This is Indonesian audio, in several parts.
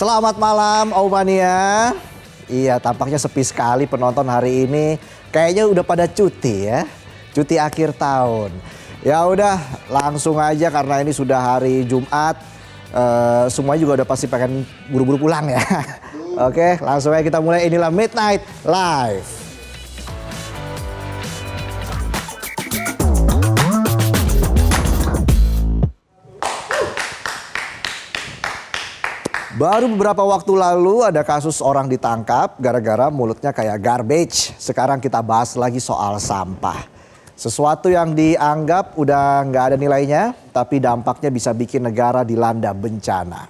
Selamat malam Omania. Iya, tampaknya sepi sekali penonton hari ini. Kayaknya udah pada cuti ya. Cuti akhir tahun. Ya udah, langsung aja karena ini sudah hari Jumat. Semuanya juga udah pasti pengen buru-buru pulang ya. Oke, langsung aja kita mulai. Inilah Midnight Live. Baru beberapa waktu lalu ada kasus orang ditangkap gara-gara mulutnya kayak garbage. Sekarang kita bahas lagi soal sampah. Sesuatu yang dianggap udah nggak ada nilainya, tapi dampaknya bisa bikin negara dilanda bencana.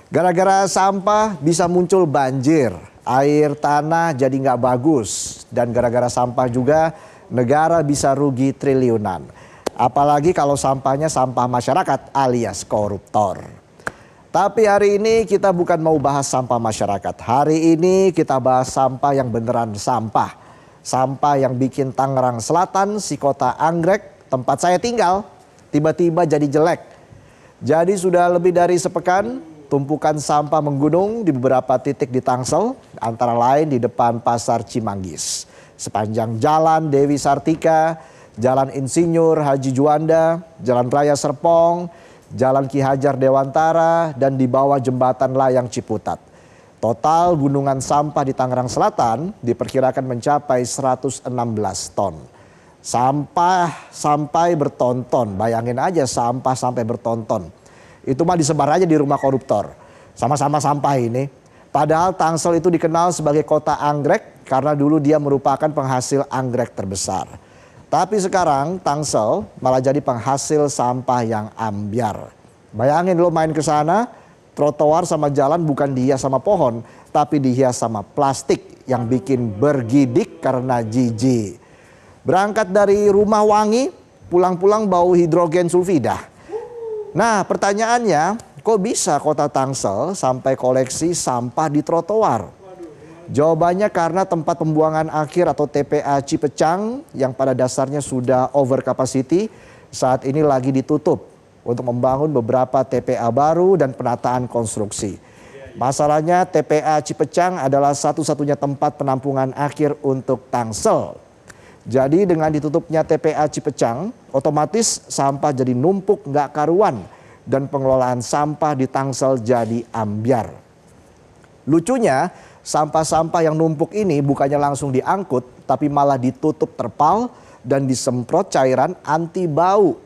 Gara-gara sampah bisa muncul banjir, air tanah jadi nggak bagus. Dan gara-gara sampah juga negara bisa rugi triliunan. Apalagi kalau sampahnya sampah masyarakat alias koruptor. Tapi hari ini kita bukan mau bahas sampah masyarakat. Hari ini kita bahas sampah yang beneran sampah. Sampah yang bikin Tangerang Selatan, si kota anggrek, tempat saya tinggal, tiba-tiba jadi jelek. Jadi sudah lebih dari sepekan, tumpukan sampah menggunung di beberapa titik di Tangsel, antara lain di depan Pasar Cimanggis. Sepanjang Jalan Dewi Sartika, Jalan Insinyur Haji Juanda, Jalan Raya Serpong, Jalan Ki Hajar Dewantara, dan di bawah jembatan layang Ciputat. Total gunungan sampah di Tangerang Selatan diperkirakan mencapai 116 ton. Sampah sampai bertonton, bayangin aja sampah sampai bertonton. Itu mah disebar aja di rumah koruptor. Sama-sama sampah ini. Padahal Tangsel itu dikenal sebagai kota anggrek karena dulu dia merupakan penghasil anggrek terbesar. Tapi sekarang Tangsel malah jadi penghasil sampah yang ambyar. Bayangin lo main ke sana, trotoar sama jalan bukan dihias sama pohon, tapi dihias sama plastik yang bikin bergidik karena jijik. Berangkat dari rumah wangi, pulang-pulang bau hidrogen sulfida. Nah pertanyaannya, kok bisa kota Tangsel sampai koleksi sampah di trotoar? Jawabannya karena tempat pembuangan akhir atau TPA Cipecang yang pada dasarnya sudah over capacity saat ini lagi ditutup untuk membangun beberapa TPA baru dan penataan konstruksi. Masalahnya TPA Cipecang adalah satu-satunya tempat penampungan akhir untuk Tangsel. Jadi dengan ditutupnya TPA Cipecang, otomatis sampah jadi numpuk nggak karuan dan pengelolaan sampah di Tangsel jadi ambyar. Lucunya, sampah-sampah yang numpuk ini bukannya langsung diangkut, tapi malah ditutup terpal dan disemprot cairan anti bau.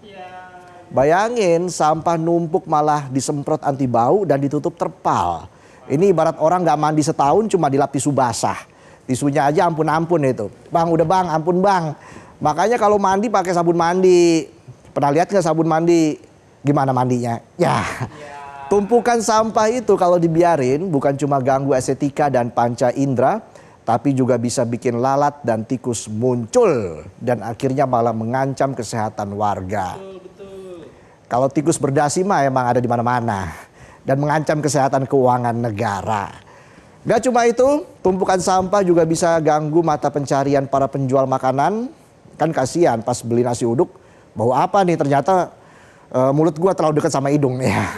Bayangin sampah numpuk malah disemprot anti bau dan ditutup terpal. Ini ibarat orang gak mandi setahun cuma dilap tisu basah. Tisunya aja ampun-ampun itu. Bang udah bang, ampun bang. Makanya kalau mandi pakai sabun mandi. Pernah lihat gak sabun mandi? Gimana mandinya? Ya. Tumpukan sampah itu kalau dibiarin bukan cuma ganggu estetika dan panca indera, tapi juga bisa bikin lalat dan tikus muncul dan akhirnya malah mengancam kesehatan warga. Kalau tikus berdasi mah emang ada di mana-mana dan mengancam kesehatan keuangan negara. Gak cuma itu, tumpukan sampah juga bisa ganggu mata pencarian para penjual makanan. Kan kasihan pas beli nasi uduk, bau apa nih ternyata mulut gua terlalu dekat sama hidung nih ya.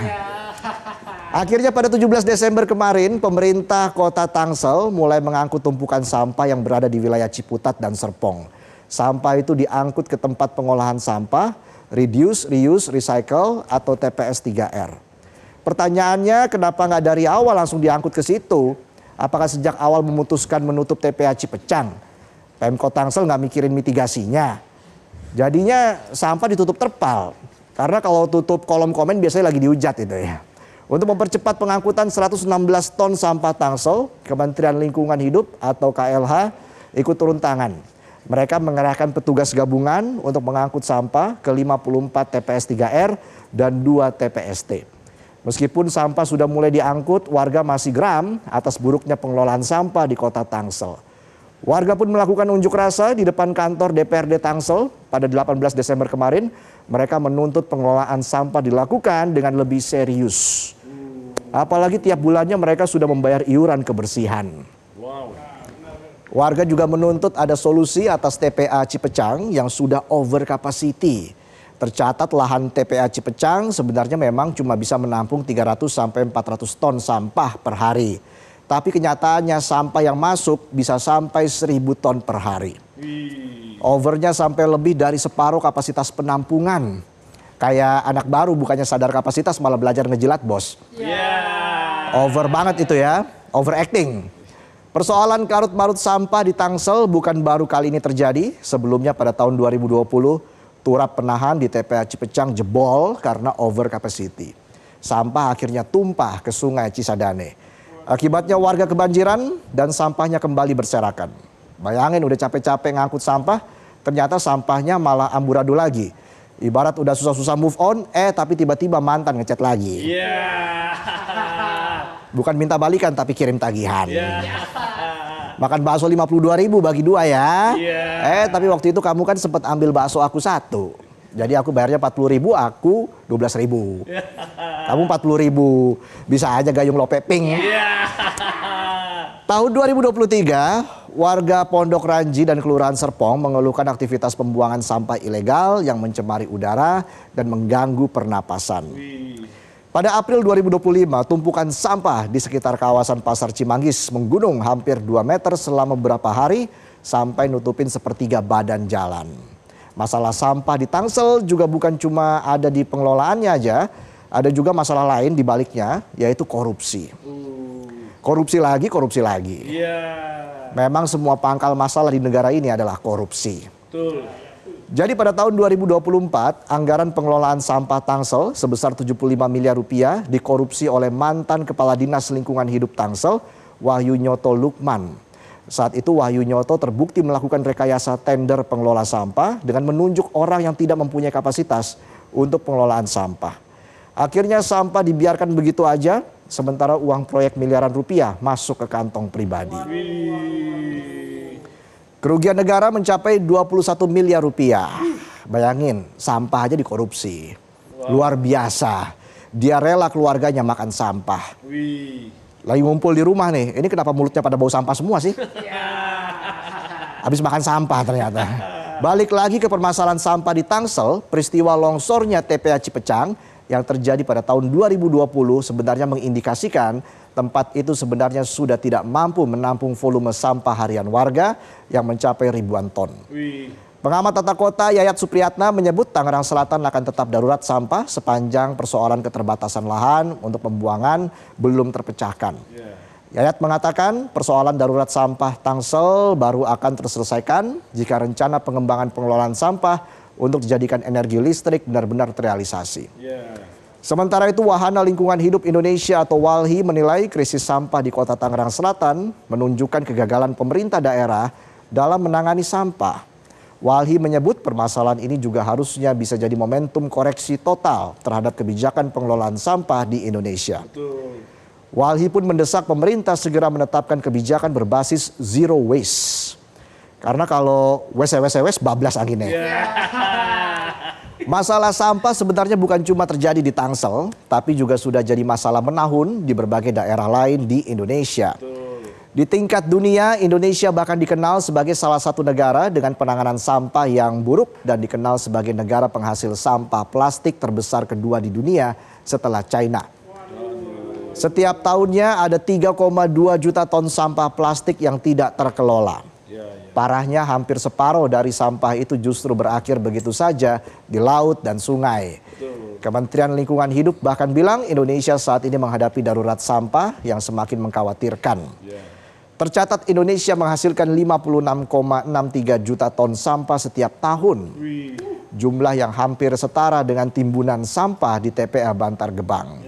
Akhirnya pada 17 Desember kemarin, pemerintah kota Tangsel mulai mengangkut tumpukan sampah yang berada di wilayah Ciputat dan Serpong. Sampah itu diangkut ke tempat pengolahan sampah, Reduce, Reuse, Recycle atau TPS 3R. Pertanyaannya kenapa nggak dari awal langsung diangkut ke situ? Apakah sejak awal memutuskan menutup TPA Cipecang? Pemkot Tangsel nggak mikirin mitigasinya. Jadinya sampah ditutup terpal. Karena kalau tutup kolom komen biasanya lagi dihujat itu ya. Untuk mempercepat pengangkutan 116 ton sampah Tangsel, Kementerian Lingkungan Hidup atau KLH ikut turun tangan. Mereka mengerahkan petugas gabungan untuk mengangkut sampah ke 54 TPS 3R dan 2 TPST. Meskipun sampah sudah mulai diangkut, warga masih geram atas buruknya pengelolaan sampah di kota Tangsel. Warga pun melakukan unjuk rasa di depan kantor DPRD Tangsel pada 18 Desember kemarin. Mereka menuntut pengelolaan sampah dilakukan dengan lebih serius. Apalagi tiap bulannya mereka sudah membayar iuran kebersihan. Warga juga menuntut ada solusi atas TPA Cipecang yang sudah over capacity. Tercatat lahan TPA Cipecang sebenarnya memang cuma bisa menampung 300 sampai 400 ton sampah per hari. Tapi kenyataannya sampah yang masuk bisa sampai 1.000 ton per hari. Overnya sampai lebih dari separuh kapasitas penampungan. Kayak anak baru bukannya sadar kapasitas malah belajar ngejilat, bos. Over banget itu ya, overacting. Persoalan karut-marut sampah di Tangsel bukan baru kali ini terjadi. Sebelumnya pada tahun 2020, turap penahan di TPA Cipecang jebol karena over capacity. Sampah akhirnya tumpah ke Sungai Cisadane. Akibatnya warga kebanjiran dan sampahnya kembali berserakan. Bayangin udah capek-capek ngangkut sampah, ternyata sampahnya malah amburadul lagi. Ibarat udah susah-susah move on, tapi tiba-tiba mantan ngechat lagi. Bukan minta balikan tapi kirim tagihan. Makan bakso 52.000 bagi 2 ya. Tapi waktu itu kamu kan sempat ambil bakso aku 1. Jadi aku bayarnya 40.000, aku 12.000. Kamu 40.000. Bisa aja gayung lope pink. Tahun 2023, warga Pondok Ranji dan Kelurahan Serpong mengeluhkan aktivitas pembuangan sampah ilegal yang mencemari udara dan mengganggu pernapasan. Pada April 2025, tumpukan sampah di sekitar kawasan Pasar Cimanggis menggunung hampir 2 meter selama beberapa hari sampai nutupin sepertiga badan jalan. Masalah sampah di Tangsel juga bukan cuma ada di pengelolaannya aja, ada juga masalah lain di baliknya, yaitu korupsi. Korupsi lagi. Memang semua pangkal masalah di negara ini adalah korupsi. Jadi pada tahun 2024, anggaran pengelolaan sampah Tangsel sebesar 75 miliar rupiah dikorupsi oleh mantan Kepala Dinas Lingkungan Hidup Tangsel, Wahyu Nyoto Lukman. Saat itu Wahyu Nyoto terbukti melakukan rekayasa tender pengelola sampah dengan menunjuk orang yang tidak mempunyai kapasitas untuk pengelolaan sampah. Akhirnya sampah dibiarkan begitu aja, sementara uang proyek miliaran rupiah masuk ke kantong pribadi. Kerugian negara mencapai 21 miliar rupiah. Bayangin, sampah aja dikorupsi. Luar biasa. Dia rela keluarganya makan sampah. Lagi ngumpul di rumah nih, ini kenapa mulutnya pada bau sampah semua sih? Habis makan sampah ternyata. Balik lagi ke permasalahan sampah di Tangsel, peristiwa longsornya TPA Cipecang yang terjadi pada tahun 2020 sebenarnya mengindikasikan tempat itu sebenarnya sudah tidak mampu menampung volume sampah harian warga yang mencapai ribuan ton. Pengamat tata kota Yayat Supriyatna menyebut Tangerang Selatan akan tetap darurat sampah sepanjang persoalan keterbatasan lahan untuk pembuangan belum terpecahkan. Yayat mengatakan persoalan darurat sampah Tangsel baru akan terselesaikan jika rencana pengembangan pengelolaan sampah untuk dijadikan energi listrik benar-benar terrealisasi. Sementara itu Wahana Lingkungan Hidup Indonesia atau WALHI menilai krisis sampah di kota Tangerang Selatan menunjukkan kegagalan pemerintah daerah dalam menangani sampah. WALHI menyebut permasalahan ini juga harusnya bisa jadi momentum koreksi total terhadap kebijakan pengelolaan sampah di Indonesia. WALHI pun mendesak pemerintah segera menetapkan kebijakan berbasis zero waste. Karena kalau wes bablas anginnya. Masalah sampah sebenarnya bukan cuma terjadi di Tangsel, tapi juga sudah jadi masalah menahun di berbagai daerah lain di Indonesia. Di tingkat dunia, Indonesia bahkan dikenal sebagai salah satu negara dengan penanganan sampah yang buruk dan dikenal sebagai negara penghasil sampah plastik terbesar kedua di dunia setelah China. Setiap tahunnya ada 3,2 juta ton sampah plastik yang tidak terkelola. Parahnya hampir separuh dari sampah itu justru berakhir begitu saja di laut dan sungai. Kementerian Lingkungan Hidup bahkan bilang Indonesia saat ini menghadapi darurat sampah yang semakin mengkhawatirkan. Tercatat Indonesia menghasilkan 56,63 juta ton sampah setiap tahun. Jumlah yang hampir setara dengan timbunan sampah di TPA Bantar Gebang.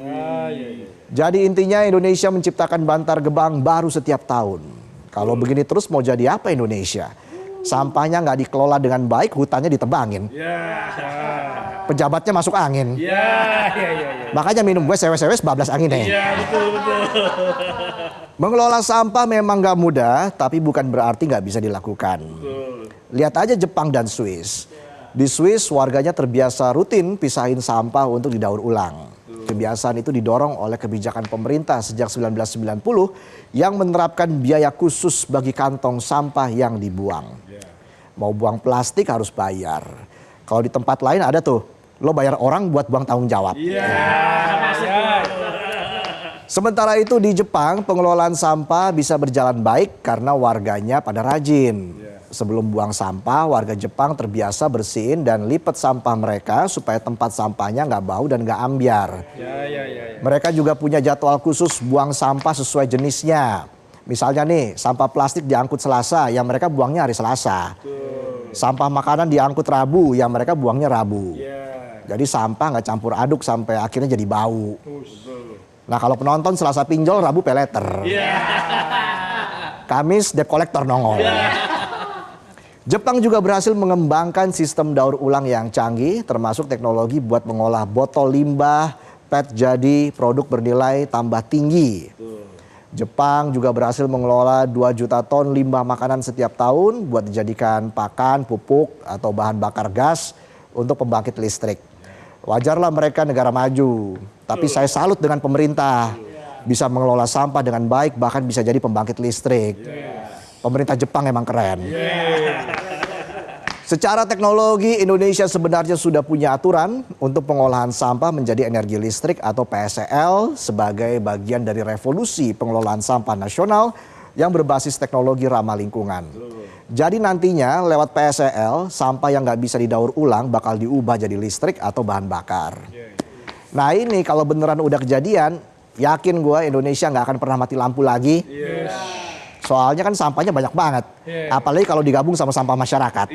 Jadi intinya Indonesia menciptakan Bantar Gebang baru setiap tahun. Kalau begini terus mau jadi apa Indonesia? Sampahnya nggak dikelola dengan baik, hutannya ditebangin. Pejabatnya masuk angin. Makanya minum wes bablas angin deh. Mengelola sampah memang nggak mudah, tapi bukan berarti nggak bisa dilakukan. Lihat aja Jepang dan Swiss. Di Swiss warganya terbiasa rutin pisahin sampah untuk didaur ulang. Kebiasaan itu didorong oleh kebijakan pemerintah sejak 1990 yang menerapkan biaya khusus bagi kantong sampah yang dibuang. Mau buang plastik harus bayar. Kalau di tempat lain ada tuh lo bayar orang buat buang tanggung jawab. Sementara itu di Jepang, pengelolaan sampah bisa berjalan baik karena warganya pada rajin. Sebelum buang sampah, warga Jepang terbiasa bersihin dan lipat sampah mereka supaya tempat sampahnya nggak bau dan nggak ambyar. Mereka juga punya jadwal khusus buang sampah sesuai jenisnya. Misalnya nih, sampah plastik diangkut Selasa, yang mereka buangnya hari Selasa. Sampah makanan diangkut Rabu, yang mereka buangnya Rabu. Jadi sampah nggak campur aduk sampai akhirnya jadi bau. Nah kalau penonton Selasa pinjol, Rabu peleter. Kamis debt collector nongol. Jepang juga berhasil mengembangkan sistem daur ulang yang canggih, termasuk teknologi buat mengolah botol limbah PET jadi produk bernilai tambah tinggi. Jepang juga berhasil mengelola 2 juta ton limbah makanan setiap tahun buat dijadikan pakan, pupuk, atau bahan bakar gas untuk pembangkit listrik. Wajarlah mereka negara maju, tapi saya salut dengan pemerintah. Bisa mengelola sampah dengan baik, bahkan bisa jadi pembangkit listrik. Pemerintah Jepang emang keren. Secara teknologi, Indonesia sebenarnya sudah punya aturan untuk pengolahan sampah menjadi energi listrik atau PSEL sebagai bagian dari revolusi pengelolaan sampah nasional yang berbasis teknologi ramah lingkungan. Jadi nantinya lewat PSEL, sampah yang nggak bisa didaur ulang bakal diubah jadi listrik atau bahan bakar. Nah ini kalau beneran udah kejadian, yakin gue Indonesia nggak akan pernah mati lampu lagi. Soalnya kan sampahnya banyak banget. Apalagi kalau digabung sama sampah masyarakat.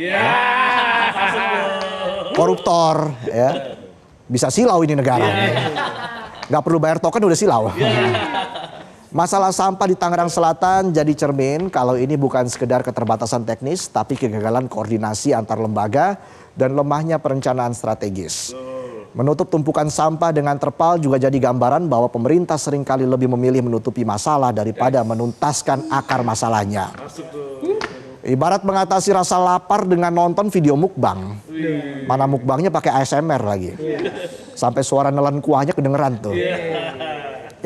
Koruptor, ya. Bisa silau ini negara. Nggak perlu bayar token udah silau. Masalah sampah di Tangerang Selatan jadi cermin kalau ini bukan sekedar keterbatasan teknis, tapi kegagalan koordinasi antar lembaga dan lemahnya perencanaan strategis. Menutup tumpukan sampah dengan terpal juga jadi gambaran bahwa pemerintah seringkali lebih memilih menutupi masalah daripada menuntaskan akar masalahnya. Ibarat mengatasi rasa lapar dengan nonton video mukbang. Mana mukbangnya pakai ASMR lagi. Sampai suara nelen kuahnya kedengeran tuh.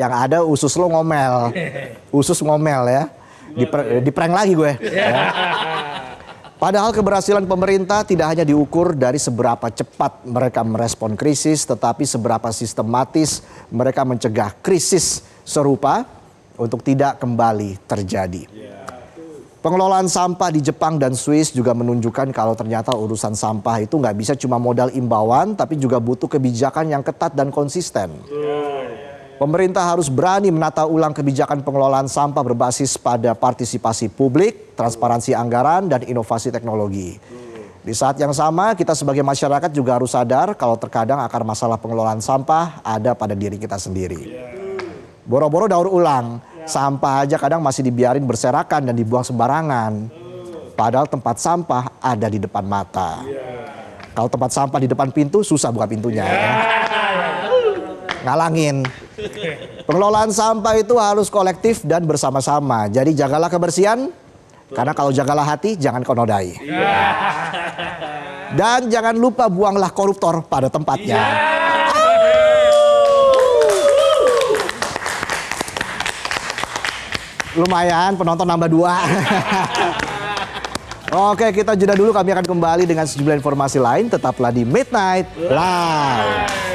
Yang ada usus lo ngomel. Usus ngomel ya. Diprank lagi gue. Ya. Padahal keberhasilan pemerintah tidak hanya diukur dari seberapa cepat mereka merespon krisis, tetapi seberapa sistematis mereka mencegah krisis serupa untuk tidak kembali terjadi. Pengelolaan sampah di Jepang dan Swiss juga menunjukkan kalau ternyata urusan sampah itu nggak bisa cuma modal imbauan, tapi juga butuh kebijakan yang ketat dan konsisten. Pemerintah harus berani menata ulang kebijakan pengelolaan sampah berbasis pada partisipasi publik, transparansi anggaran, dan inovasi teknologi. Di saat yang sama, kita sebagai masyarakat juga harus sadar kalau terkadang akar masalah pengelolaan sampah ada pada diri kita sendiri. Boro-boro daur ulang, sampah aja kadang masih dibiarin berserakan dan dibuang sembarangan. Padahal tempat sampah ada di depan mata. Kalau tempat sampah di depan pintu, susah buka pintunya. Ya. Ngalangin. Pengelolaan sampah itu harus kolektif dan bersama-sama. Jadi jagalah kebersihan, karena kalau jagalah hati jangan kau nodai. Dan jangan lupa buanglah koruptor pada tempatnya. Lumayan penonton nambah 2. Oke, kita jeda dulu, kami akan kembali dengan sejumlah informasi lain. Tetaplah di Midnight Live.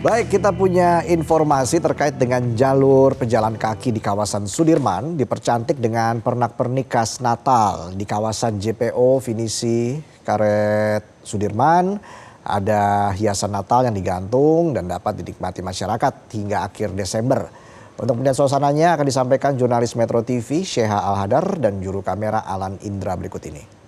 Baik, kita punya informasi terkait dengan jalur pejalan kaki di kawasan Sudirman dipercantik dengan pernak-pernik khas Natal di kawasan JPO Finisi Karet Sudirman. Ada hiasan Natal yang digantung dan dapat dinikmati masyarakat hingga akhir Desember. Untuk melihat suasananya akan disampaikan jurnalis Metro TV Sheha Al-Hadar dan juru kamera Alan Indra berikut ini.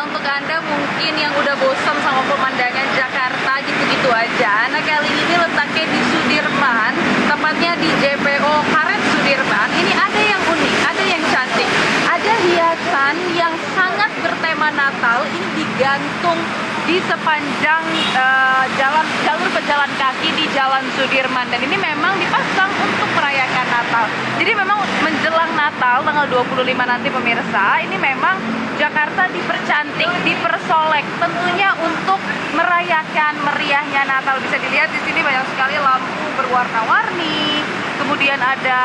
Untuk Anda mungkin yang udah bosan sama pemandangan Jakarta gitu-gitu aja, nah kali ini letaknya di Sudirman, tepatnya di JPO Karet Sudirman. Ini ada yang unik, ada yang cantik, ada hiasan yang sangat bertema Natal. Ini digantung di sepanjang jalur pejalan kaki di Jalan Sudirman, dan ini memang dipasang untuk merayakan Natal. Jadi memang menjelang Natal tanggal 25 nanti pemirsa, ini memang Jakarta dipercantik, dipersolek tentunya untuk merayakan meriahnya Natal. Bisa dilihat di sini banyak sekali lampu berwarna-warni, kemudian ada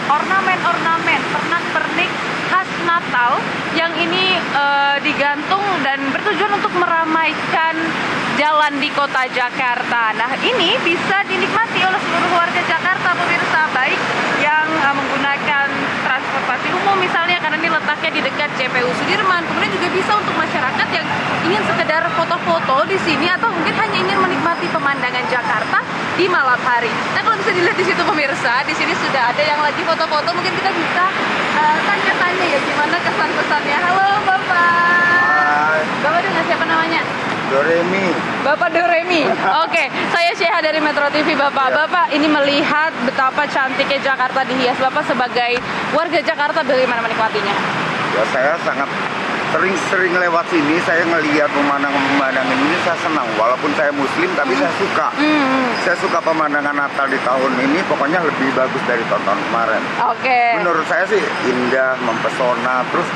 ornamen-ornamen pernak-pernik khas Natal yang ini digantung dan bertujuan untuk meramaikan jalan di kota Jakarta. Nah, ini bisa dinikmati oleh seluruh warga Jakarta pemirsa, baik yang menggunakan transportasi umum misalnya karena ini letaknya di dekat JPU Sudirman. Kemudian juga bisa untuk masyarakat yang ingin sekedar foto-foto di sini atau mungkin hanya ingin menikmati pemandangan Jakarta di malam hari. Nah, kalau bisa dilihat di situ pemirsa, di sini sudah ada yang lagi foto-foto. Mungkin kita bisa tanya-tanya ya gimana kesan-pesannya. Halo Bapak. Hai. Bapak dengan siapa namanya? Doremi. Bapak Doremi. Oke, saya Syeha dari Metro TV Bapak. Ya. Bapak ini melihat betapa cantiknya Jakarta dihias. Bapak sebagai warga Jakarta bagaimana menikmatinya? Ya, saya sangat sering lewat sini, saya ngelihat pemandangan ini, saya senang. Walaupun saya Muslim, tapi saya suka. Saya suka pemandangan Natal di tahun ini, pokoknya lebih bagus dari tahun kemarin. Oke. Menurut saya sih indah, mempesona, terus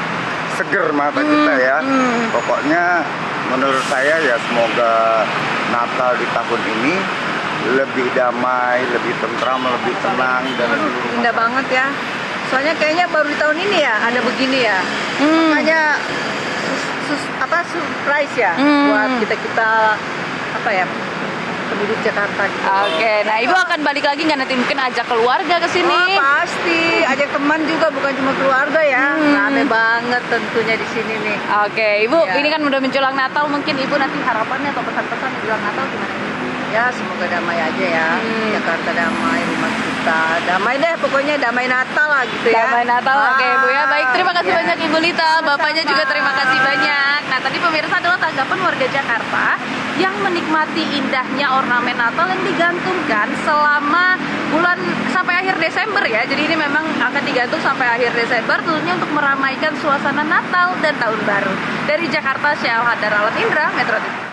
seger mata kita ya. Pokoknya menurut saya ya semoga Natal di tahun ini lebih damai, lebih tentram, lebih tenang dan seluruh Indah banget ya. Soalnya kayaknya baru di tahun ini ya ada begini ya. Makanya surprise ya buat kita apa ya, penduduk Jakarta gitu. Oke, nah Ibu akan balik lagi nggak nanti mungkin ajak keluarga ke sini? Oh, pasti, ajak teman juga, bukan cuma keluarga ya. Rame banget tentunya di sini nih. Oke, Ibu, Ya. ini kan udah menjelang Natal, mungkin Ibu nanti harapannya atau pesan-pesan menjelang Natal gimana? Ya semoga damai aja ya. Jakarta damai, rumah kita damai deh, pokoknya damai Natal lah gitu ya. Damai Natal, oke Ibu ya. Baik, terima kasih Ya. banyak Ibu Lita. Bapaknya juga terima kasih banyak. Nah, tadi pemirsa adalah tanggapan warga Jakarta yang menikmati indahnya ornamen Natal yang digantungkan selama bulan sampai akhir Desember ya. Jadi ini memang akan digantung sampai akhir Desember tentunya untuk meramaikan suasana Natal dan Tahun Baru. Dari Jakarta, Syah Hadar Alam Indra, Metro TV.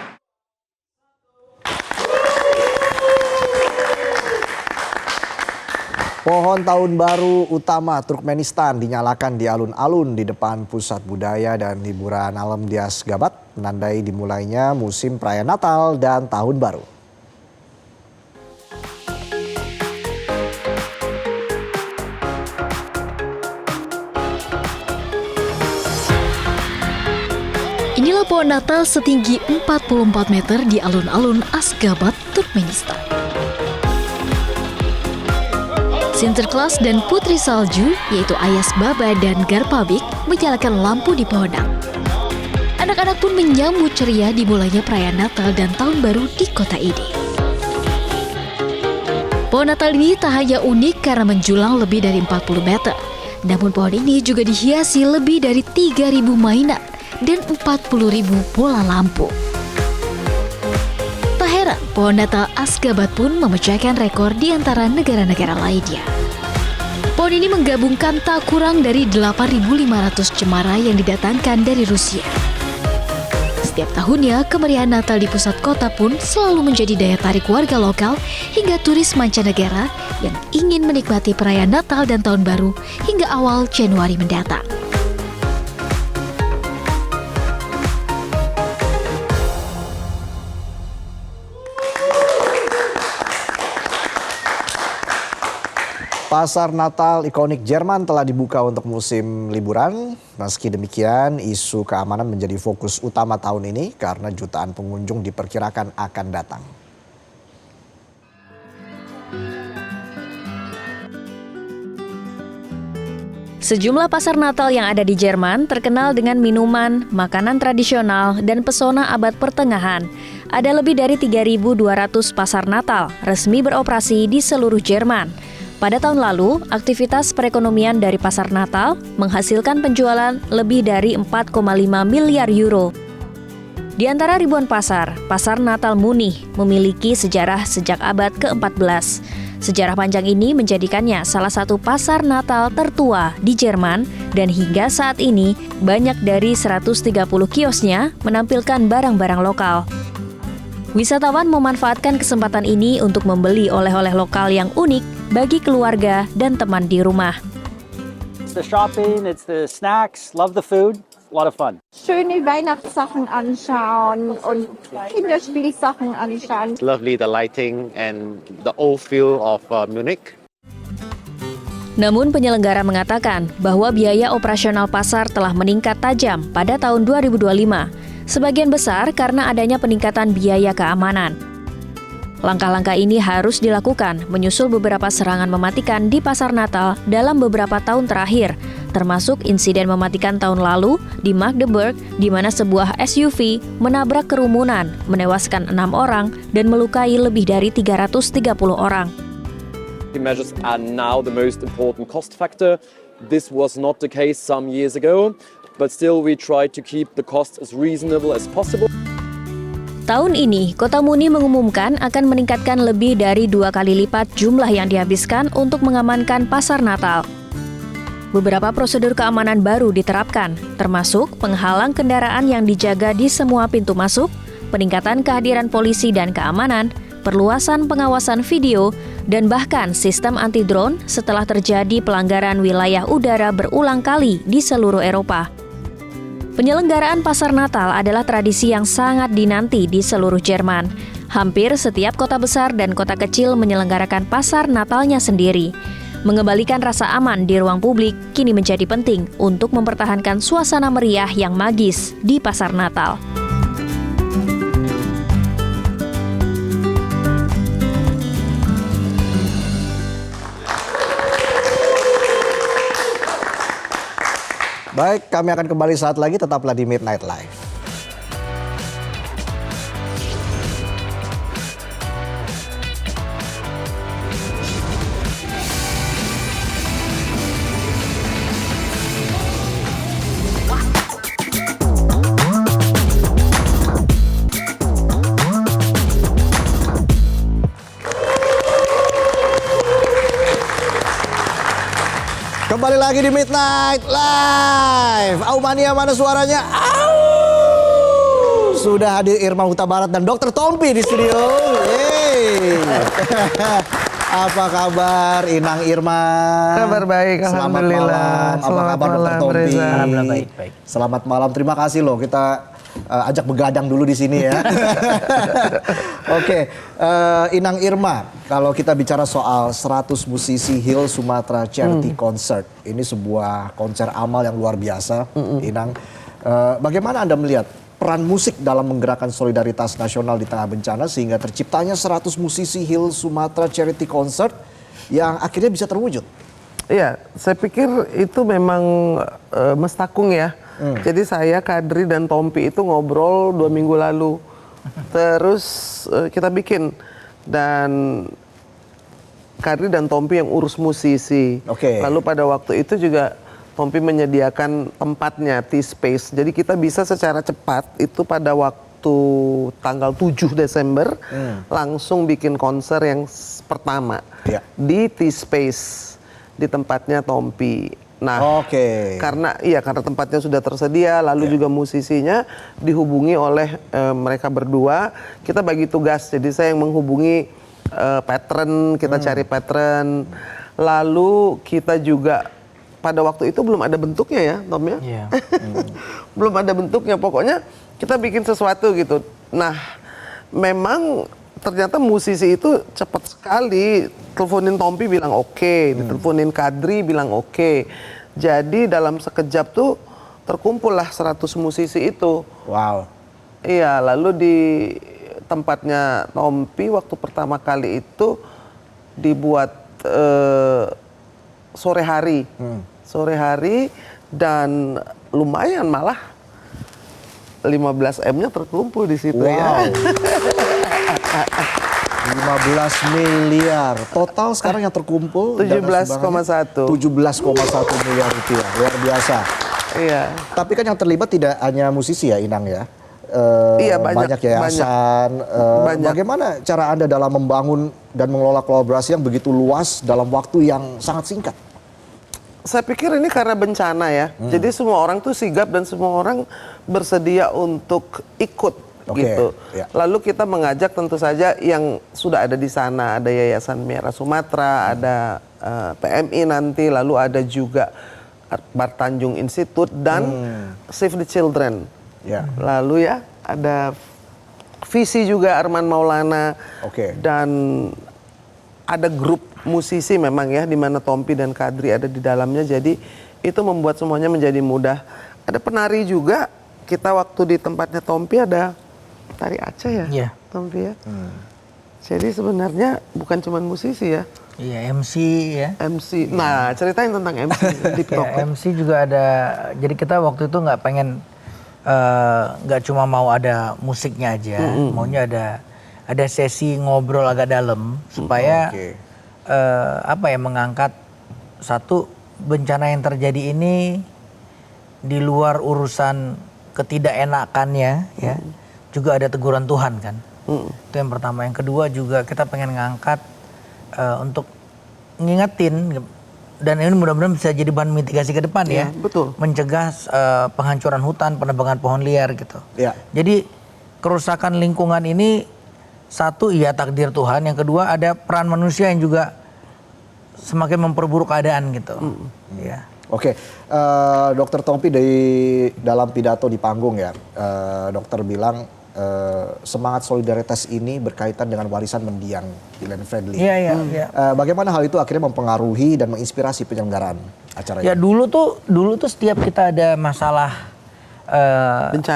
Pohon tahun baru utama Turkmenistan dinyalakan di alun-alun di depan Pusat Budaya dan Hiburan Alam di Asgabat, menandai dimulainya musim perayaan Natal dan Tahun Baru. Inilah pohon Natal setinggi 44 meter di alun-alun Asgabat, Turkmenistan. Sinterklas dan Putri Salju, yaitu Ayas Baba dan Garpabik, menyalakan lampu di pohonan. Anak-anak pun menyambut ceria dimulainya perayaan Natal dan Tahun Baru di kota ini. Pohon Natal ini tak hanya unik karena menjulang lebih dari 40 meter, namun pohon ini juga dihiasi lebih dari 3.000 mainan dan 40.000 bola lampu. Tak heran, pohon Natal Asgabat pun memecahkan rekor di antara negara-negara lainnya. Pohon ini menggabungkan tak kurang dari 8.500 cemara yang didatangkan dari Rusia. Setiap tahunnya, kemeriahan Natal di pusat kota pun selalu menjadi daya tarik warga lokal hingga turis mancanegara yang ingin menikmati perayaan Natal dan Tahun Baru hingga awal Januari mendatang. Pasar Natal ikonik Jerman telah dibuka untuk musim liburan. Meski demikian, isu keamanan menjadi fokus utama tahun ini karena jutaan pengunjung diperkirakan akan datang. Sejumlah pasar Natal yang ada di Jerman terkenal dengan minuman, makanan tradisional, dan pesona abad pertengahan. Ada lebih dari 3.200 pasar Natal resmi beroperasi di seluruh Jerman. Pada tahun lalu, aktivitas perekonomian dari pasar Natal menghasilkan penjualan lebih dari 4,5 miliar euro. Di antara ribuan pasar, Pasar Natal Munich memiliki sejarah sejak abad ke-14. Sejarah panjang ini menjadikannya salah satu pasar Natal tertua di Jerman dan hingga saat ini banyak dari 130 kiosnya menampilkan barang-barang lokal. Wisatawan memanfaatkan kesempatan ini untuk membeli oleh-oleh lokal yang unik bagi keluarga dan teman di rumah. It's the shopping, it's the snacks, love the food, a lot of fun. Schöne Weihnachtssachen anschauen und Kinderspielsachen anschauen. Lovely, the lighting and the old feel of Munich. Namun penyelenggara mengatakan bahwa biaya operasional pasar telah meningkat tajam pada tahun 2025. Sebagian besar karena adanya peningkatan biaya keamanan. Langkah-langkah ini harus dilakukan menyusul beberapa serangan mematikan di pasar Natal dalam beberapa tahun terakhir, termasuk insiden mematikan tahun lalu di Magdeburg di mana sebuah SUV menabrak kerumunan, menewaskan 6 orang dan melukai lebih dari 330 orang. The measures are now the most important cost factor. This was not the case some years ago. But still we try to keep the costs as reasonable as possible. Tahun ini, Kota Muni mengumumkan akan meningkatkan lebih dari 2 kali lipat jumlah yang dihabiskan untuk mengamankan pasar Natal. Beberapa prosedur keamanan baru diterapkan, termasuk penghalang kendaraan yang dijaga di semua pintu masuk, peningkatan kehadiran polisi dan keamanan, perluasan pengawasan video, dan bahkan sistem anti-drone setelah terjadi pelanggaran wilayah udara berulang kali di seluruh Eropa. Penyelenggaraan pasar Natal adalah tradisi yang sangat dinanti di seluruh Jerman. Hampir setiap kota besar dan kota kecil menyelenggarakan pasar Natalnya sendiri. Mengembalikan rasa aman di ruang publik kini menjadi penting untuk mempertahankan suasana meriah yang magis di pasar Natal. Baik, kami akan kembali saat lagi, tetaplah di Midnight Live. Kembali lagi di Midnight Live. Aumania mana suaranya? Au! Sudah hadir Irma Huta Barat dan Dr. Tompi di studio. Yeay. Apa kabar Inang Irma? Kabar baik, alhamdulillah. Selamat malam. Apa kabar Dr. Tompi? Alhamdulillah baik. Selamat malam. Terima kasih loh kita ajak begadang dulu di sini ya. Oke, Inang Irma, kalau kita bicara soal 100 musisi Hill Sumatera Charity Concert, ini sebuah konser amal yang luar biasa, Inang. Bagaimana Anda melihat peran musik dalam menggerakkan solidaritas nasional di tengah bencana sehingga terciptanya 100 musisi Hill Sumatera Charity Concert yang akhirnya bisa terwujud? Iya, saya pikir itu memang mestakung ya. Jadi saya, Kadri dan Tompi itu ngobrol 2 minggu lalu. Terus kita bikin. Dan Kadri dan Tompi yang urus musisi. Lalu pada waktu itu juga Tompi menyediakan tempatnya, T-Space. Jadi kita bisa secara cepat itu pada waktu tanggal 7 Desember langsung bikin konser yang pertama di T-Space di tempatnya Tompi. Nah, karena tempatnya sudah tersedia, lalu juga musisinya dihubungi oleh mereka berdua, kita bagi tugas. Jadi saya yang menghubungi patron, kita cari patron, lalu kita juga pada waktu itu belum ada bentuknya ya, Tom ya. Belum ada bentuknya, pokoknya kita bikin sesuatu gitu. Nah, memang ternyata musisi itu cepat sekali. Teleponin Tompi bilang oke, diteleponin Kadri bilang oke. Jadi dalam sekejap tuh terkumpullah 100 musisi itu. Wow. Iya, lalu di tempatnya Tompi waktu pertama kali itu dibuat sore hari. Sore hari dan lumayan malah 15 M-nya terkumpul di situ ya. 15 miliar. Total sekarang yang terkumpul 17,1 miliar rupiah. Luar biasa. Iya. Tapi kan yang terlibat tidak hanya musisi ya, Inang ya. banyak yayasan. Banyak. Bagaimana cara Anda dalam membangun dan mengelola kolaborasi yang begitu luas dalam waktu yang sangat singkat? Saya pikir ini karena bencana ya. Jadi semua orang tuh sigap dan semua orang bersedia untuk ikut gitu. Ya. Lalu kita mengajak tentu saja yang sudah ada di sana. Ada Yayasan Merah Sumatera, ada PMI nanti, lalu ada juga Akbar Tanjung Institute dan Save the Children. Ya. Lalu ya ada Visi juga Arman Maulana. Dan ada grup musisi memang ya, di mana Tompi dan Kadri ada di dalamnya, jadi itu membuat semuanya menjadi mudah. Ada penari juga, kita waktu di tempatnya Tompi ada tari Aceh ya, Tompi ya. Jadi sebenarnya bukan cuma musisi ya. Iya, MC ya. MC, nah ceritain tentang MC di Ya, MC juga ada, jadi kita waktu itu nggak pengen, nggak cuma mau ada musiknya aja, maunya ada sesi ngobrol agak dalam supaya mengangkat satu bencana yang terjadi ini di luar urusan ketidakenakannya ya, juga ada teguran Tuhan kan. Itu yang pertama. Yang kedua juga kita pengen ngangkat untuk ngingetin, dan ini mudah-mudahan bisa jadi bahan mitigasi ke depan ya. Betul. Mencegah penghancuran hutan, penebangan pohon liar gitu. Jadi kerusakan lingkungan ini, satu iya takdir Tuhan, yang kedua ada peran manusia yang juga semakin memperburuk keadaan gitu. Ya. Oke, Dokter Tompi dalam pidato di panggung ya, dokter bilang semangat solidaritas ini berkaitan dengan warisan mendiang Glenn Fredly. Iya. Bagaimana hal itu akhirnya mempengaruhi dan menginspirasi penyelenggaraan acara ini? Ya dulu tuh setiap kita ada masalah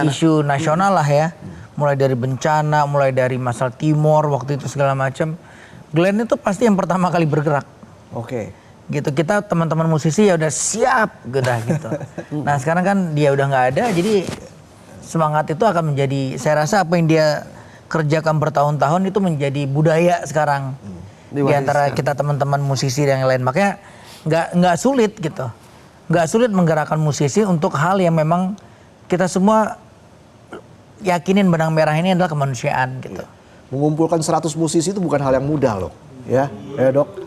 isu nasional lah ya, mulai dari bencana, mulai dari masalah Timor waktu itu segala macam, Glenn itu pasti yang pertama kali bergerak. Gitu, kita teman-teman musisi ya udah siap gitu. Nah sekarang kan dia udah nggak ada, jadi semangat itu akan menjadi, saya rasa apa yang dia kerjakan bertahun-tahun itu menjadi budaya sekarang di antara kita teman-teman musisi yang lain. Makanya nggak sulit gitu, nggak sulit menggerakkan musisi untuk hal yang memang kita semua yakinin benang merah ini adalah kemanusiaan gitu. Mengumpulkan 100 musisi itu bukan hal yang mudah loh. Ya Dok.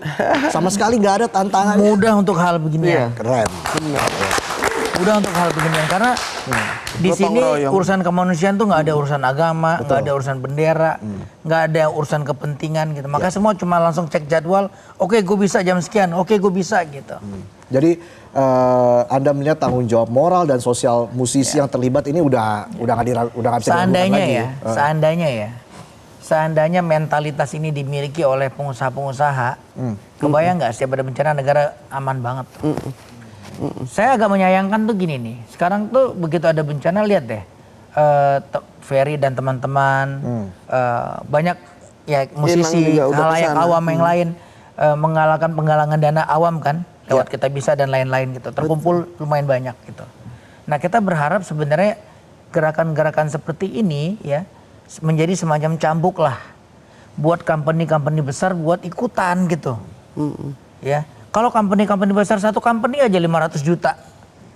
Sama sekali nggak ada tantangan. Mudah untuk hal beginian. Keren. Mudah untuk hal beginian karena di sini urusan kemanusiaan tuh nggak ada urusan agama, nggak ada urusan bendera, nggak ada urusan kepentingan gitu. Maka semua cuma langsung cek jadwal. Oke, gue bisa jam sekian. Oke, gue bisa gitu. Jadi Anda melihat tanggung jawab moral dan sosial musisi yang terlibat ini udah nggak bisa diragukan lagi. Seandainya mentalitas ini dimiliki oleh pengusaha-pengusaha, kebayang nggak setiap ada bencana negara aman banget. Saya agak menyayangkan tuh gini nih, sekarang tuh begitu ada bencana lihat deh, Ferry dan teman-teman, banyak ya musisi, halayak awam yang lain mengalahkan penggalangan dana awam kan, lewat Kita Bisa dan lain-lain gitu, terkumpul lumayan banyak gitu. Nah kita berharap sebenarnya gerakan-gerakan seperti ini ya, menjadi semacam cambuk lah buat company-company besar buat ikutan gitu. Ya, kalau company-company besar, satu company aja 500 juta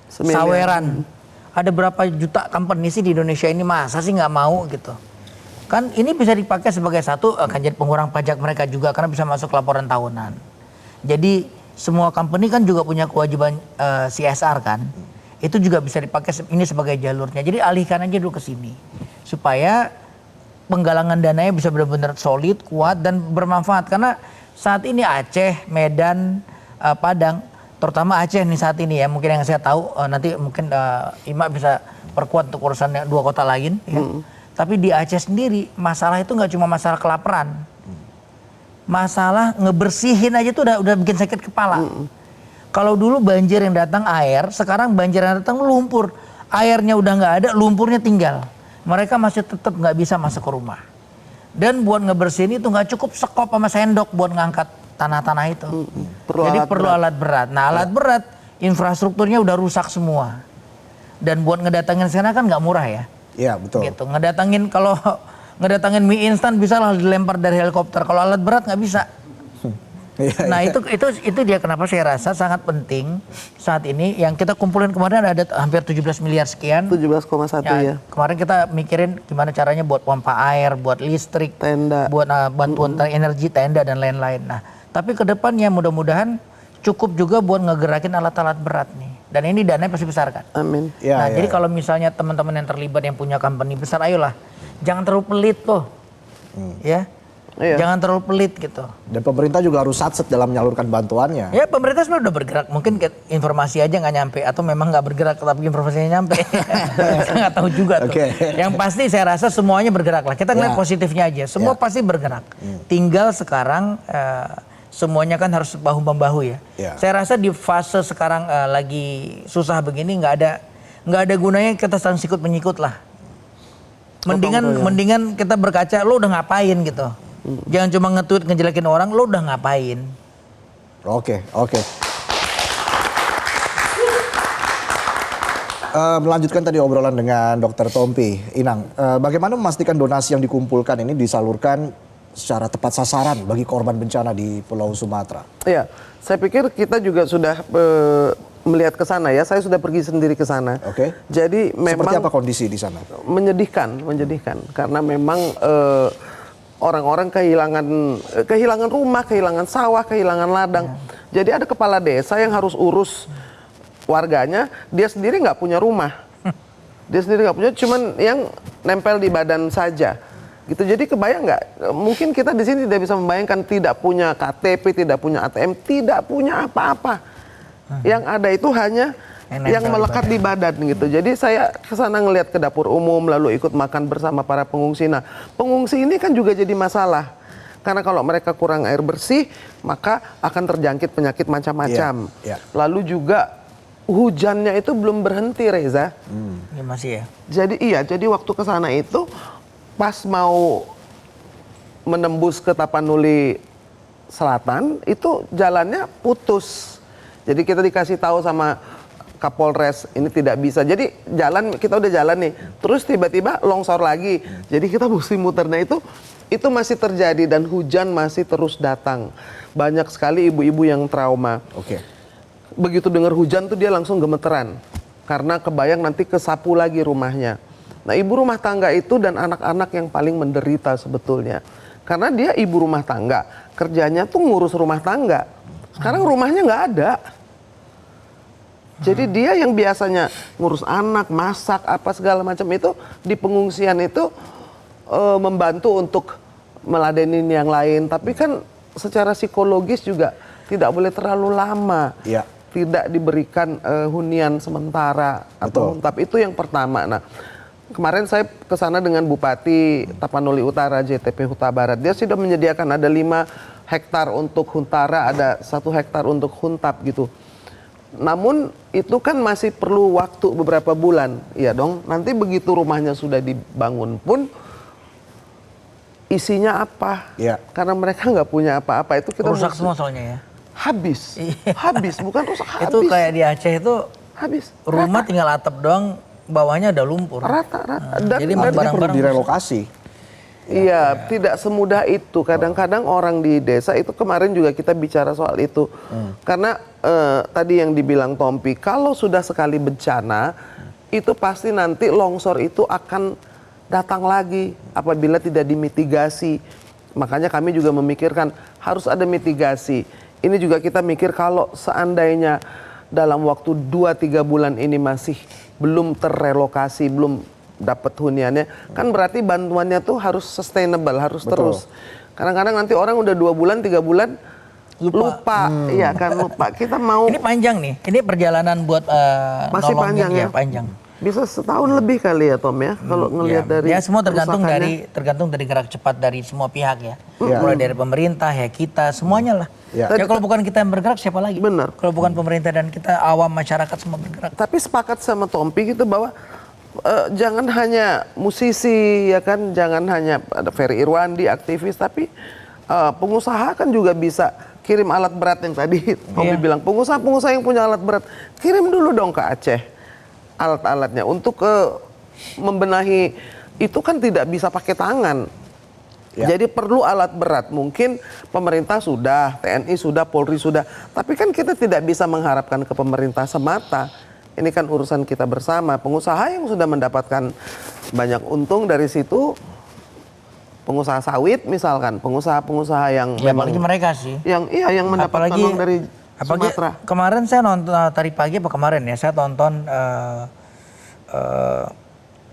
saweran, ada berapa juta company sih di Indonesia ini, masa sih nggak mau gitu kan. Ini bisa dipakai sebagai satu, akan jadi pengurang pajak mereka juga karena bisa masuk laporan tahunan. Jadi semua company kan juga punya kewajiban CSR kan, itu juga bisa dipakai ini sebagai jalurnya. Jadi alihkan aja dulu ke sini supaya penggalangan dananya bisa benar-benar solid, kuat, dan bermanfaat. Karena saat ini Aceh, Medan, Padang, terutama Aceh nih saat ini ya, mungkin yang saya tahu, nanti mungkin Ima bisa perkuat untuk urusan dua kota lain ya. Tapi di Aceh sendiri masalah itu nggak cuma masalah kelaparan, masalah ngebersihin aja tuh udah bikin sakit kepala. Kalau dulu banjir yang datang air, sekarang banjir yang datang lumpur, airnya udah nggak ada, lumpurnya tinggal. Mereka masih tetap nggak bisa masuk ke rumah. Dan buat ngebersihin itu nggak cukup sekop sama sendok buat ngangkat tanah-tanah itu. Jadi perlu alat berat. Nah alat berat, infrastrukturnya udah rusak semua. Dan buat ngedatangin sana kan nggak murah ya. Iya betul. Gitu. Ngedatangin mie instan bisa lah dilempar dari helikopter. Kalau alat berat nggak bisa. Nah itu dia kenapa saya rasa sangat penting saat ini yang kita kumpulin kemarin ada hampir 17 miliar sekian. 17,1 ya. Kemarin kita mikirin gimana caranya buat pompa air, buat listrik, tenda, buat bantuan energi tenda dan lain-lain. Nah tapi ke depannya mudah-mudahan cukup juga buat ngegerakin alat-alat berat nih. Dan ini dananya pasti besar kan. Amin. Jadi kalau misalnya teman-teman yang terlibat yang punya company besar, ayolah jangan terlalu pelit loh, ya. Iya. Jangan terlalu pelit gitu. Dan pemerintah juga harus satset dalam menyalurkan bantuannya. Ya pemerintah sebenarnya udah bergerak, mungkin informasi aja nggak nyampe atau memang nggak bergerak tapi informasinya nyampe. Saya nggak tahu juga tuh. Yang pasti saya rasa semuanya bergerak lah. Kita ngeliat positifnya aja, semua pasti bergerak. Tinggal sekarang semuanya kan harus bahu membahu ya. Saya rasa di fase sekarang lagi susah begini nggak ada gunanya kita saling sikut menyikut lah. Mendingan kita berkaca, lo udah ngapain gitu. Jangan cuma nge-tweet ngejelekin orang, lo udah ngapain. Oke. Melanjutkan tadi obrolan dengan Dr. Tompi, Inang, bagaimana memastikan donasi yang dikumpulkan ini disalurkan secara tepat sasaran bagi korban bencana di Pulau Sumatera? Iya, saya pikir kita juga sudah melihat ke sana ya. Saya sudah pergi sendiri ke sana. Oke. Jadi memang seperti apa kondisi di sana? Menyedihkan karena memang orang-orang kehilangan rumah, kehilangan sawah, kehilangan ladang. Jadi ada kepala desa yang harus urus warganya, dia sendiri nggak punya rumah. Dia sendiri nggak punya, cuman yang nempel di badan saja. Gitu. Jadi kebayang nggak? Mungkin kita di sini tidak bisa membayangkan, tidak punya KTP, tidak punya ATM, tidak punya apa-apa. Yang ada itu hanya yang melekat di badan gitu. Jadi saya kesana ngelihat ke dapur umum, lalu ikut makan bersama para pengungsi. Nah, pengungsi ini kan juga jadi masalah. Karena kalau mereka kurang air bersih, maka akan terjangkit penyakit macam-macam. Lalu juga hujannya itu belum berhenti, Reza. Ya masih ya. Jadi waktu kesana itu pas mau menembus ke Tapanuli Selatan, itu jalannya putus. Jadi kita dikasih tahu sama Kapolres ini tidak bisa. Jadi kita udah jalan nih, terus tiba-tiba longsor lagi. Jadi kita mesti muter. Nah itu masih terjadi dan hujan masih terus datang. Banyak sekali ibu-ibu yang trauma. Begitu dengar hujan tuh dia langsung gemeteran karena kebayang nanti kesapu lagi rumahnya. Nah ibu rumah tangga itu dan anak-anak yang paling menderita sebetulnya. Karena dia ibu rumah tangga, kerjanya tuh ngurus rumah tangga. Sekarang rumahnya nggak ada. Jadi dia yang biasanya ngurus anak, masak, apa segala macam itu di pengungsian itu membantu untuk meladenin yang lain. Tapi kan secara psikologis juga tidak boleh terlalu lama. Tidak diberikan hunian sementara atau tapi itu yang pertama. Nah, kemarin saya ke sana dengan Bupati Tapanuli Utara JTP Huta Barat. Dia sudah menyediakan ada 5 hektar untuk huntara, ada 1 hektar untuk huntap gitu. Namun itu kan masih perlu waktu beberapa bulan, ya dong. Nanti begitu rumahnya sudah dibangun pun isinya apa? Karena mereka nggak punya apa-apa itu kita rusak semua soalnya ya. Habis, bukan rusak, habis. Itu kayak di Aceh itu habis. Rumah tinggal atap doang, bawahnya ada lumpur. Rata. Jadi barang-barang perlu direlokasi. Iya, tidak semudah itu. Kadang-kadang orang di desa itu kemarin juga kita bicara soal itu. Karena tadi yang dibilang Tompi, kalau sudah sekali bencana, itu pasti nanti longsor itu akan datang lagi apabila tidak dimitigasi. Makanya kami juga memikirkan harus ada mitigasi. Ini juga kita mikir kalau seandainya dalam waktu 2-3 bulan ini masih belum terrelokasi, belum dapat huniannya, kan berarti bantuannya tuh harus sustainable, harus terus. Kadang-kadang nanti orang udah 2 bulan, 3 bulan lupa. Iya kan, lupa. Kita mau. Ini panjang nih, ini perjalanan buat masih panjang ya. Panjang. Bisa setahun lebih kali ya Tom ya, kalau ngelihat dari. Ya semua tergantung dari gerak cepat dari semua pihak ya. Mulai dari pemerintah ya, kita semuanya lah. Ya kalau bukan kita yang bergerak siapa lagi? Benar. Kalau bukan pemerintah dan kita awam masyarakat semua bergerak. Tapi sepakat sama Tompi gitu bahwa jangan hanya musisi ya kan, jangan hanya ada Ferry Irwandi aktivis, tapi pengusaha kan juga bisa kirim alat berat yang tadi Tompi bilang. Pengusaha yang punya alat berat kirim dulu dong ke Aceh alat-alatnya untuk membenahi itu kan tidak bisa pakai tangan. Ya. Jadi perlu alat berat. Mungkin pemerintah sudah, TNI sudah, Polri sudah. Tapi kan kita tidak bisa mengharapkan ke pemerintah semata. Ini kan urusan kita bersama. Pengusaha yang sudah mendapatkan banyak untung dari situ, pengusaha sawit misalkan, pengusaha-pengusaha yang Ya, memang apalagi mereka sih. yang mendapatkan uang dari Sumatera. Kemarin saya nonton tadi pagi apa kemarin ya, saya tonton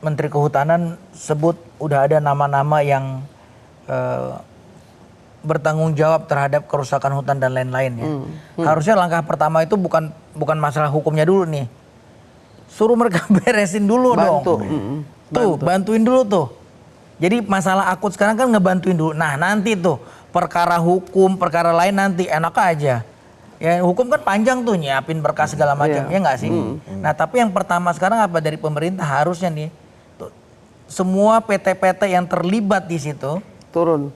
Menteri Kehutanan sebut udah ada nama-nama yang bertanggung jawab terhadap kerusakan hutan dan lain-lain ya. Harusnya langkah pertama itu bukan masalah hukumnya dulu nih. Suruh mereka beresin dulu dong. Tuh, bantuin dulu tuh. Jadi masalah akut sekarang kan ngebantuin dulu. Nah, nanti tuh perkara hukum, perkara lain nanti enak aja. Ya hukum kan panjang tuh, nyiapin berkas segala macam, ya nggak sih? Nah, tapi yang pertama sekarang apa dari pemerintah harusnya nih, tuh, semua PT-PT yang terlibat di situ turun.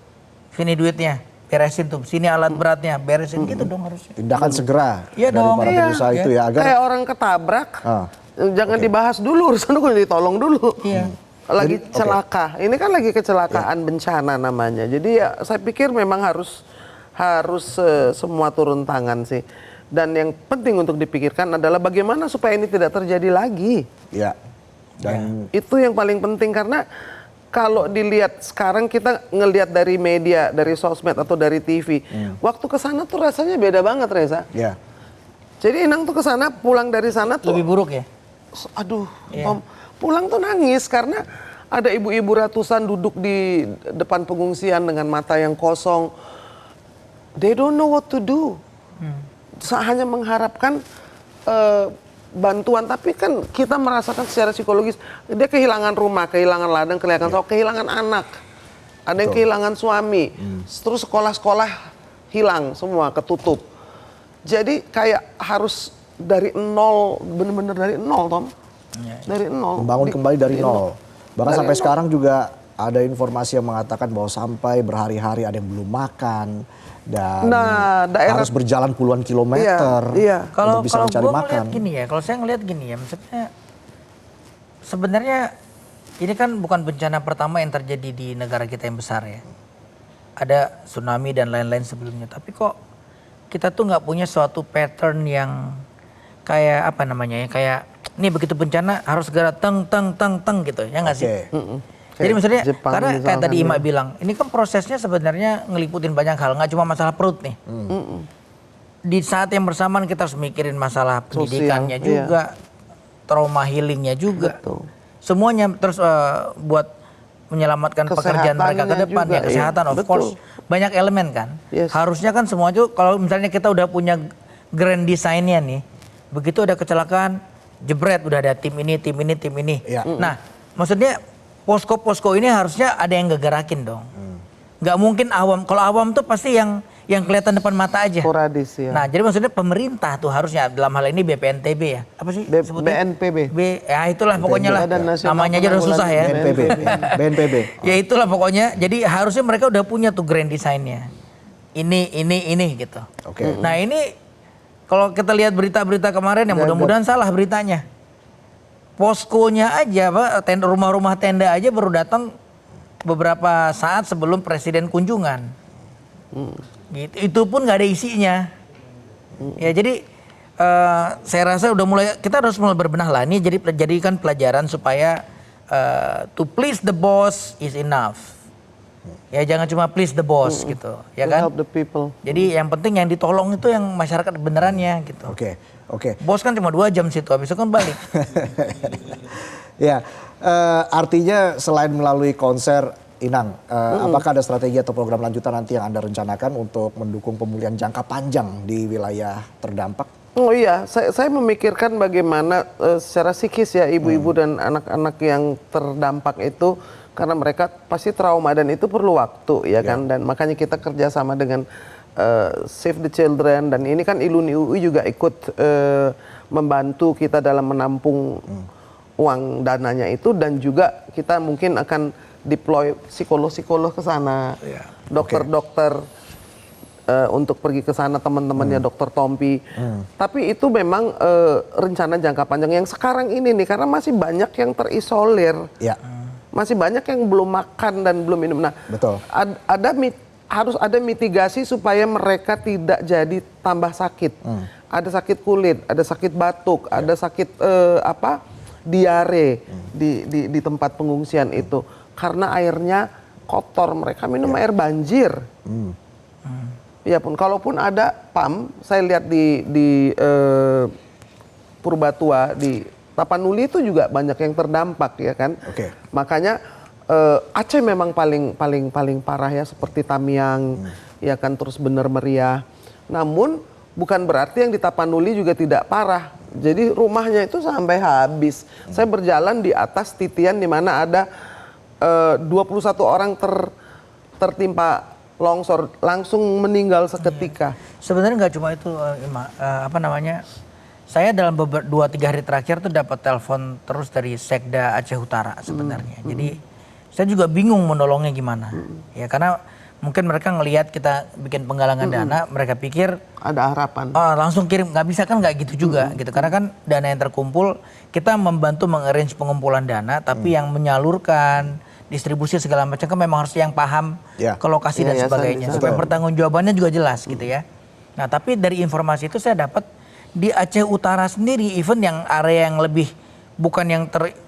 Sini duitnya, beresin tuh. Sini alat beratnya, beresin gitu dong harusnya. Tindakan segera Iya dari dong. para pengusaha itu ya agar Kayak orang ketabrak, jangan dibahas dulu, urusan dulu ditolong dulu. Iya. Lagi celaka. Ini kan lagi kecelakaan bencana namanya. Jadi ya saya pikir memang harus semua turun tangan sih. Dan yang penting untuk dipikirkan adalah bagaimana supaya ini tidak terjadi lagi. ya. Dan Itu yang paling penting karena kalau dilihat sekarang kita ngelihat dari media, dari sosmed atau dari TV, waktu ke sana tuh rasanya beda banget, Reza. ya. Jadi Inang tuh ke sana, pulang dari sana tuh Lebih buruk ya? aduh, Tom, pulang tuh nangis karena ada ibu-ibu ratusan duduk di depan pengungsian dengan mata yang kosong. They don't know what to do. Hanya mengharapkan bantuan, tapi kan kita merasakan secara psikologis dia kehilangan rumah, kehilangan ladang, kehilangan anak, ada yang kehilangan suami, terus sekolah-sekolah hilang semua, ketutup. Jadi kayak harus dari nol, bener-bener dari nol, Tom, dari nol. Membangun kembali dari nol. Bahkan Dari sampai nol. sekarang juga ada informasi yang mengatakan bahwa sampai berhari-hari ada yang belum makan dan harus berjalan puluhan kilometer Kalau untuk bisa mencari gua makan. ngeliat gini ya, kalau saya ngelihat gini ya, maksudnya sebenarnya ini kan bukan bencana pertama yang terjadi di negara kita yang besar ya. Ada tsunami dan lain-lain sebelumnya, tapi kok kita tuh nggak punya suatu pattern yang kayak apa namanya ya, kayak ini begitu bencana harus segera teng gitu ya nggak sih? Jadi maksudnya Jepang karena kayak misalkan tadi ya. Ima bilang, ini kan prosesnya sebenarnya ngeliputin banyak hal, nggak cuma masalah perut nih. Di saat yang bersamaan kita harus mikirin masalah pendidikannya Sosial, juga, trauma healingnya juga, semuanya terus buat menyelamatkan pekerjaan mereka ke depan juga, ya, kesehatan of course banyak elemen kan. Harusnya kan semua itu kalau misalnya kita udah punya grand design-nya nih, begitu ada kecelakaan, jebret udah ada tim ini. Nah, maksudnya posko-posko ini harusnya ada yang ngegerakin dong. Nggak mungkin awam. Kalau awam tuh pasti yang kelihatan depan mata aja. Sporadis ya. Nah, jadi maksudnya pemerintah tuh harusnya dalam hal ini BPNTB ya. Apa sih sebutnya? BNPB. Ya itulah pokoknya lah. Badan Nasional Namanya aja udah susah ya. BNPB. Ya itulah pokoknya. Jadi harusnya mereka udah punya tuh grand design-nya. Ini gitu. Oke. Nah, ini kalau kita lihat berita-berita kemarin ya mudah-mudahan salah beritanya. Poskonya aja, rumah-rumah tenda aja baru datang beberapa saat sebelum presiden kunjungan. Gitu. Itu pun nggak ada isinya. Ya jadi saya rasa kita harus mulai berbenah lah. Ini jadikan pelajaran supaya to please the boss is enough. Ya jangan cuma please the boss gitu, ya kan? Help the people. Jadi yang penting yang ditolong itu yang masyarakat benerannya gitu. Oke. Bos kan cuma 2 jam situ, habis itu kan balik. Ya, artinya selain melalui konser, Inang, apakah ada strategi atau program lanjutan nanti yang Anda rencanakan untuk mendukung pemulihan jangka panjang di wilayah terdampak? Oh iya, saya memikirkan bagaimana secara psikis ya ibu-ibu dan anak-anak yang terdampak itu, karena mereka pasti trauma dan itu perlu waktu ya kan, dan makanya kita kerjasama dengan Save the Children, dan ini kan Iluni UI juga ikut membantu kita dalam menampung uang dananya itu, dan juga kita mungkin akan deploy psikolog-psikolog ke sana, dokter-dokter untuk pergi ke sana, teman-temannya Dokter Tompi. Tapi itu memang rencana jangka panjang yang sekarang ini nih, karena masih banyak yang terisolir. masih banyak yang belum makan dan belum minum. Nah, Betul. Harus ada mitigasi supaya mereka tidak jadi tambah sakit. Ada sakit kulit, ada sakit batuk, ada sakit diare di tempat pengungsian itu karena airnya kotor. Mereka minum air banjir. Ya pun, kalaupun ada PAM, saya lihat di Purbatua di Tapanuli itu juga banyak yang terdampak ya kan. Makanya Aceh memang paling parah ya, seperti Tamiang ya kan, terus Bener Meriah. Namun bukan berarti yang di Tapanuli juga tidak parah. Jadi rumahnya itu sampai habis. Saya berjalan di atas titian di mana ada 21 orang tertimpa longsor, langsung meninggal seketika. Sebenarnya nggak cuma itu, saya dalam 2-3 hari terakhir tuh dapat telepon terus dari Sekda Aceh Utara sebenarnya. Jadi saya juga bingung menolongnya gimana. Ya karena mungkin mereka ngelihat kita bikin penggalangan dana, mereka pikir ada harapan. Oh, langsung kirim, nggak bisa kan, nggak gitu juga gitu. Karena kan dana yang terkumpul, kita membantu mengarrange pengumpulan dana, tapi yang menyalurkan distribusi segala macam kan memang harus yang paham ke lokasi dan sebagainya, supaya pertanggungjawabannya juga jelas gitu ya. Nah tapi dari informasi itu saya dapat di Aceh Utara sendiri, even yang area yang lebih bukan yang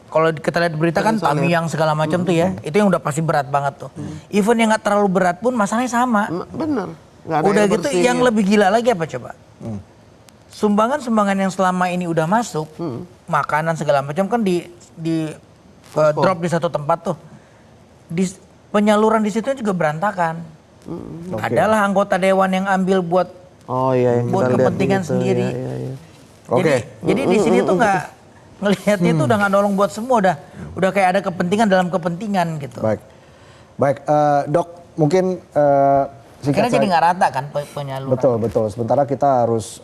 kalau kita lihat berita kan Tamiang segala macam tuh ya, itu yang udah pasti berat banget tuh. Even yang nggak terlalu berat pun masalahnya sama. Bener. Udah gitu yang lebih gila lagi apa coba? Sumbangan yang selama ini udah masuk, makanan segala macam kan di drop di satu tempat tuh. Penyaluran di situ juga berantakan. Adalah anggota dewan yang ambil buat buat kepentingan sendiri. Jadi di sini tuh nggak ngelihatnya tuh udah nggak nolong buat semua, udah kayak ada kepentingan dalam kepentingan gitu. Baik, Dok, mungkin karena jadi nggak rata kan penyaluran. Betul. Sementara kita harus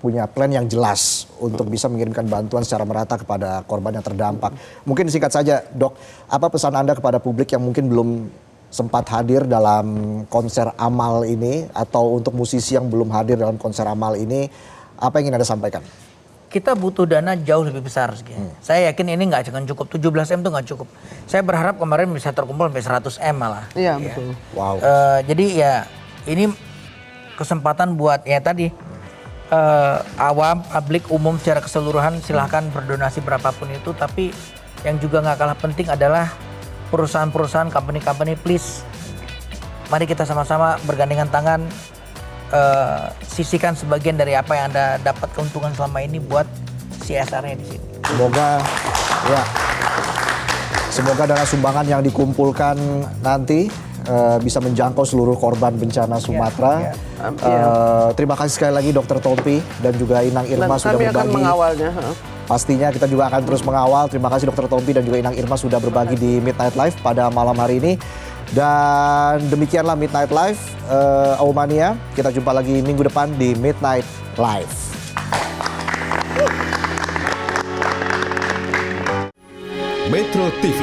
punya plan yang jelas untuk bisa mengirimkan bantuan secara merata kepada korban yang terdampak. Mungkin singkat saja, Dok, apa pesan Anda kepada publik yang mungkin belum sempat hadir dalam konser amal ini, atau untuk musisi yang belum hadir dalam konser amal ini, apa yang ingin Anda sampaikan? Kita butuh dana jauh lebih besar. Saya yakin ini nggak akan cukup, 17M itu nggak cukup. Saya berharap kemarin bisa terkumpul sampai 100M malah. Iya betul. Wow. Jadi ya ini kesempatan buat ya tadi awam, publik umum secara keseluruhan silahkan berdonasi berapapun itu. Tapi yang juga nggak kalah penting adalah perusahaan-perusahaan, company-company, please, mari kita sama-sama bergandengan tangan. Sisihkan sebagian dari apa yang Anda dapat keuntungan selama ini buat CSR-nya di sini. Semoga dana sumbangan yang dikumpulkan nanti bisa menjangkau seluruh korban bencana Sumatera. Terima kasih sekali lagi Dr. Tompi dan juga Inang Irma sudah berbagi. Kami akan mengawalnya. Pastinya kita juga akan terus mengawal. Terima kasih Dr. Tompi dan juga Inang Irma sudah berbagi di Midnight Live pada malam hari ini. Dan demikianlah Midnight Live, Awmania. Kita jumpa lagi minggu depan di Midnight Live. Metro TV,